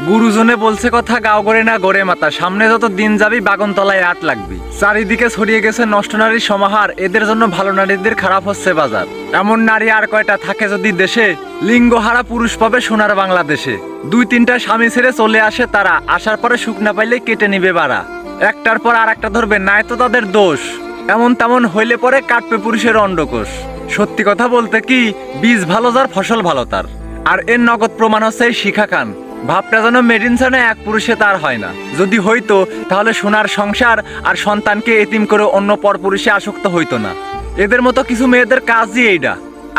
গুরুজনে বলছে কথা গাও গড়ে না গড়ে মাতা, সামনে যত দিন যাবি বাগনতলায় আট লাগবি। চারিদিকে ছড়িয়ে গেছে নষ্ট নারীর সমাহার, এদের জন্য ভালো নারীদের খারাপ হচ্ছে বাজার। এমন নারী আর কয়টা থাকে যদি দেশে, লিঙ্গহারা পুরুষ পাবে সোনার বাংলাদেশে। 2-3টা স্বামী ছেড়ে চলে আসে তারা, আসার পরে সুখ না পাইলে কেটে নিবে বাড়া। একটার পর আর একটা ধরবে, নাই তো তাদের দোষ। এমন তেমন হইলে পরে কাটবে পুরুষের অন্ডকোষ। সত্যি কথা বলতে কি, বীজ ভালো যার ফসল ভালো তার। আর এর নগদ প্রমাণ হচ্ছে এই শিখা খান। ভাবটা যেন মেডিনসানে এক পুরুষে তার হয় না। যদি হইতো তাহলে সোনার সংসার আর সন্তানকে এতিম করে অন্য পরপুরুষে আসক্ত হইতো না। এদের মতো কিছু মেয়েদের কাজই এইটা,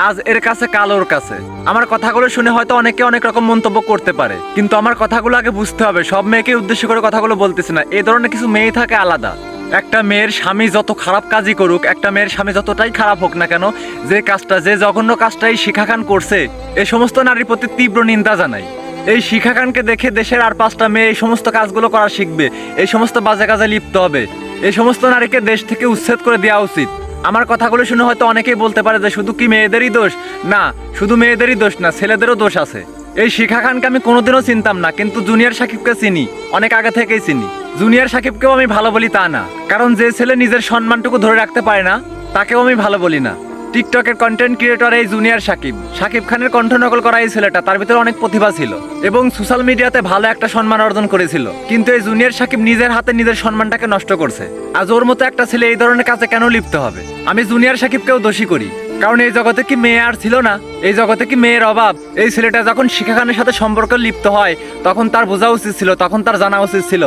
আজ এর কাছে কাল ওর কাছে। আমার কথাগুলো শুনে হয়তো অনেকে অনেক রকম মন্তব্য করতে পারে, কিন্তু আমার কথাগুলো আগে বুঝতে হবে। সব মেয়েকে উদ্দেশ্য করে কথাগুলো বলতেছি না, এই ধরনের কিছু মেয়ে থাকে আলাদা। একটা মেয়ের স্বামী যত খারাপ কাজই করুক, একটা মেয়ের স্বামী যতটাই খারাপ হোক না কেন, যে কাজটা, যে জঘন্য কাজটা এই শিখা খান করছে, এই সমস্ত নারীর প্রতি তীব্র নিন্দা জানাই। এই শিখা খানকে দেখে দেশের আর 5টা মেয়ে এই সমস্ত কাজগুলো করা শিখবে, এই সমস্ত বাজে কাজে লিপ্ত হবে। এই সমস্ত নারীকে দেশ থেকে উচ্ছেদ করে দেওয়া উচিত। আমার কথাগুলো শুনে হয়তো অনেকেই বলতে পারে যে শুধু কি মেয়েদেরই দোষ? না, শুধু মেয়েদেরই দোষ না, ছেলেদেরও দোষ আছে। এই শিখা খানকে আমি কোনোদিনও চিনতাম না, কিন্তু জুনিয়র সাকিবকে চিনি, অনেক আগে থেকেই চিনি। জুনিয়র সাকিবকেও আমি ভালো বলি তা না, কারণ যে ছেলে নিজের সম্মানটুকু ধরে রাখতে পারে না তাকেও আমি ভালো বলি না। টিকটকের কন্টেন্ট ক্রিয়েটর এই জুনিয়র সাকিব, সাকিব খানের কণ্ঠ নকল করা এই ছেলেটা, তার ভিতরে অনেক প্রতিভা ছিল এবং সোশ্যাল মিডিয়াতে ভালো একটা সম্মান অর্জন করেছিল। কিন্তু এই জুনিয়র সাকিব নিজের হাতে নিজের সম্মানটাকে নষ্ট করছে। আজ ওর মতো একটা ছেলে এই ধরনের কাজে কেন লিপ্ত হবে? আমি জুনিয়র সাকিবকেও দোষী করি, কারণ এই জগতে কি মেয়ে আর ছিল না? এই জগতে কি মেয়ের অভাব? এই ছেলেটা যখন শিখা খানের সাথে সম্পর্কে লিপ্ত হয়, তখন তার বোঝা উচিত ছিল, তখন তার জানা উচিত ছিল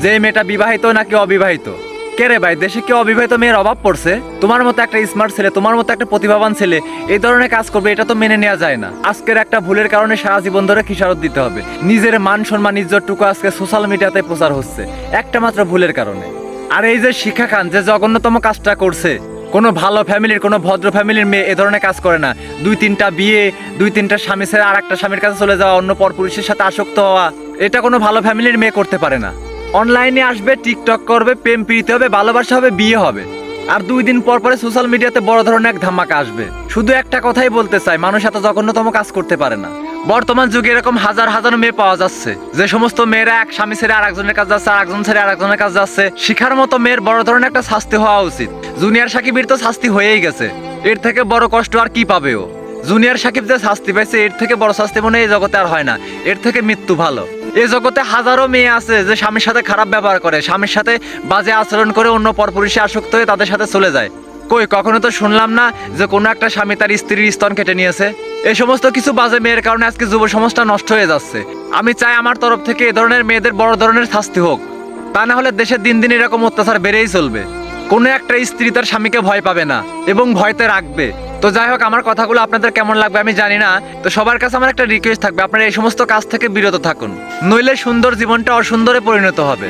যে এই মেয়েটা বিবাহিত নাকি অবিবাহিত। কে রে ভাই, দেশে কি অবিবাহিত মেয়ের অভাব পড়ছে? তোমার মতো একটা স্মার্ট ছেলে, তোমার মতো একটা প্রতিভাবান ছেলে এই ধরনের কাজ করবে, এটা তো মেনে নেওয়া যায় না। আজকের একটা ভুলের কারণে সারা জীবন ধরে খিসারত দিতে হবে। নিজের মান সম্মান ইজ্জতটুকু আজকে সোশ্যাল মিডিয়াতে প্রচার হচ্ছে একটা মাত্র ভুলের কারণে। আর এই যে শিখা খান যে জঘন্যতম কাজটা করছে, কোনো ভালো ফ্যামিলির, কোনো ভদ্র ফ্যামিলির মেয়ে এ ধরনের কাজ করে না। 2-3টা বিয়ে, 2-3টা স্বামী ছেড়ে আর একটা স্বামীর কাছে চলে যাওয়া, অন্য পরপুরুষের সাথে আসক্ত হওয়া, এটা কোনো ভালো ফ্যামিলির মেয়ে করতে পারে না। অনলাইনে আসবে, টিকটক করবে, প্রেম প্রীতি হবে, ভালোবাসা হবে, বিয়ে হবে, আর 2 দিন পর পরে সোশ্যাল মিডিয়াতে বড় ধরনের এক ধামাকা আসবে। শুধু একটা কথাই বলতে চাই, মানুষ এত জঘন্যতম কাজ করতে পারে না। বর্তমান যুগে এরকম হাজার হাজার মেয়ে পাওয়া যাচ্ছে, যে সমস্ত মেয়েরা এক স্বামী ছেড়ে আর একজনের কাছে যাচ্ছে, আর একজন ছেড়ে আর একজনের কাছে যাচ্ছে। শিখার মতো মেয়ের বড় ধরনের একটা শাস্তি হওয়া উচিত। জুনিয়র সাকিবের তো শাস্তি হয়েই গেছে, এর থেকে বড় কষ্ট আর কি পাবে ও? জুনিয়র সাকিব যে শাস্তি পাইছে, এর থেকে বড় শাস্তি মনে হয় এই জগতে আর হয় না। এর থেকে মৃত্যু ভালো। এই জগতে হাজারো মেয়ে আছে যে স্বামীর সাথে খারাপ ব্যবহার করে, স্বামীর সাথে বাজে আচরণ করে, অন্য পরপুরুষে আসক্ত হয়ে তাদের সাথে চলে যায়। কই কখনো তো শুনলাম না যে কোনো একটা স্বামী তার স্ত্রীর স্তন কেটে নিয়েছে। এই সমস্ত কিছু বাজে মেয়ের কারণে আজকে যুব সমাজটা নষ্ট হয়ে যাচ্ছে। আমি চাই আমার তরফ থেকে এ ধরনের মেয়েদের বড় ধরনের শাস্তি হোক, তা না হলে দেশে দিন দিন এরকম অত্যাচার বেড়েই চলবে। কোনো একটা স্ত্রী তার স্বামীকে ভয় পাবে না এবং ভয়তে রাখবে। তো যাই হোক, আমার কথাগুলো আপনাদের কেমন লাগবে আমি জানি না। তো সবার কাছে আমার একটা রিকোয়েস্ট থাকবে, আপনারা এই সমস্ত কাজ থেকে বিরত থাকুন, নইলে সুন্দর জীবনটা অসুন্দরে পরিণত হবে।